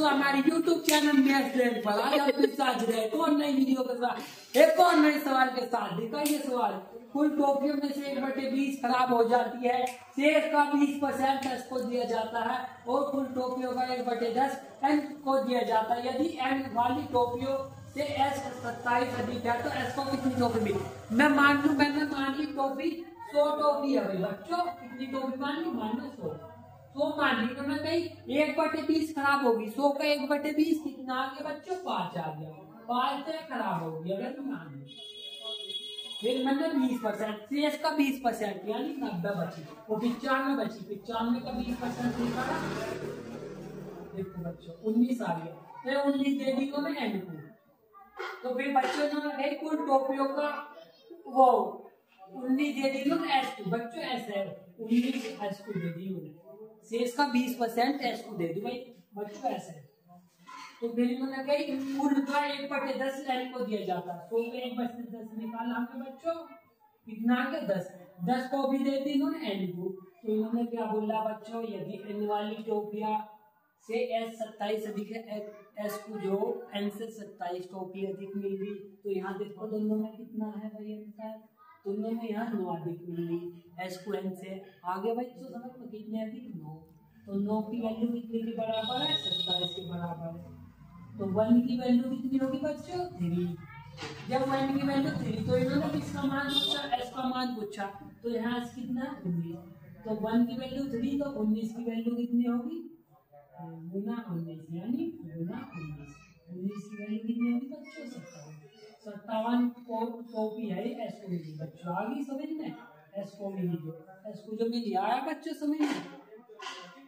दोस्तों हमारे YouTube channel में पर आज आपके साथ एक और नई वीडियो के साथ एक और नए सवाल के साथ। देखा ये सवाल, कुल टोपियों में से 1/20 खराब हो जाती है, शेष का 20% एस को दिया जाता है और कुल टोपियों का 1/10 एन को दिया जाता है। यदि एन वाली टोपियों से एस 27 अधिक है तो एस को कितनी टोपी मिली। मैं मान लू, मैंने मान ली टोपी 100 टोपी है भाई बच्चों, कितनी टोपी मान ली, मान लो 100 मान ली तो मैं कहीं 1/20 खराब होगी। 100 का 1/20 कितना आ गया बच्चों, 5 आ गया। 5 से खराब होगी अगर मैं मान लू, फिर मैंने 20% शेष का 20% यानी 90 बची, वो 95 बची। 95 का 20% निकाला, देखो बच्चों 19 आ गया। फिर 19 दे दी तो मैं एन को, तो फिर बच्चों ने कुल टोपियों का वो 19 दे दी तो एस टू बच्चों ऐसे है 19 एस टू दे दी उन्हें, शेष का 20% एस को दे दी भाई बच्चों ऐसे है। तो फिर इन्होंने कही कुल का 1/10 एन को दिया जाता है। 100 का 1/10 निकाला हमने बच्चों, कितना आ गया 10। 10 को भी दे दी इन्होंने एन को, तो इन्होंने क्या बोला बच्चों, यदि एन वाली टोपिया से एस 27 अधिक है, एस को जो एन से 27 टोपी अधिक मिल गई, तो यहाँ देखो दोनों में कितना है भाई अंतर, दोनों में यहाँ 9 अधिक मिल गई एस को एन से आगे भाई। तो समझ में कितने अधिक 9, तो 9 की वैल्यू कितने के बराबर है, 27 के बराबर है। तो 1 की वैल्यू कितनी होगी बच्चों, 3। जब 1 की वैल्यू 3, तो इन्होंने किसका मान पूछा, एस का मान पूछा, तो यहाँ एस कितना 19, तो 1 की वैल्यू 3, तो 19 की वैल्यू कितनी होगी गुना 19 यानी गुना 19। 19 की वैल्यू कितनी होगी बच्चों 57 को टोपी है एस को मिली बच्चों, आ गई समझ में, एस को मिली जो एस को जो मिली आया बच्चों समझ में।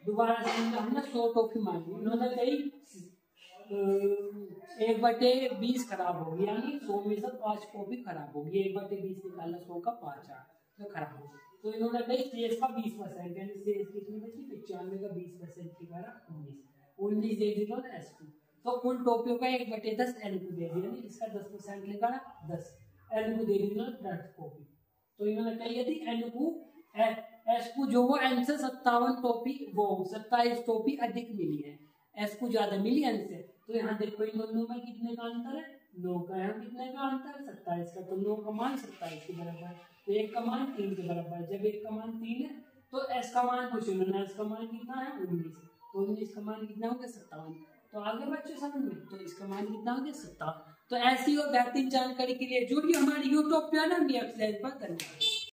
दोबारा से हमने 100 टोपी मांगी, उन्होंने कही 1/20 खराब होगी यानी 100 में से 5 कॉपी खराब होगी। 1/20 निकालना 100 का 5 आ तो खराब होगी, तो इन्होंने कही शेष का 20% यानी शेष कितनी बची 95 का 20% की बराबर 19 दे दी ना एस को। तो कुल टोपियों का 1/10 एन को दे दिया, इसका 10% निकाला 10 एन को दे दी ना 10 कॉपी। तो इन्होंने कही यदि एन को एस को जो वो एन से 57 टोपी वो 27 टोपी अधिक मिली है, एस को ज्यादा मिली एन से, तो यहाँ देखो इन दोनों में कितने का अंतर है, 9 का। यहाँ कितने का अंतर है 27 का, तो 9 का मान 27 के बराबर है, तो 1 का मान 3 के बराबर है। जब 1 का मान 3 है तो एस का मान पूछो उन्होंने, एस का मान कितना है 19, तो 19 का मान कितना हो गया 57। तो आगे बच्चों समझ में, तो इसका मान कितना हो गया 57। तो ऐसी और बेहतरीन जानकारी के लिए जुड़िए हमारे यूट्यूब चैनल में। धन्यवाद।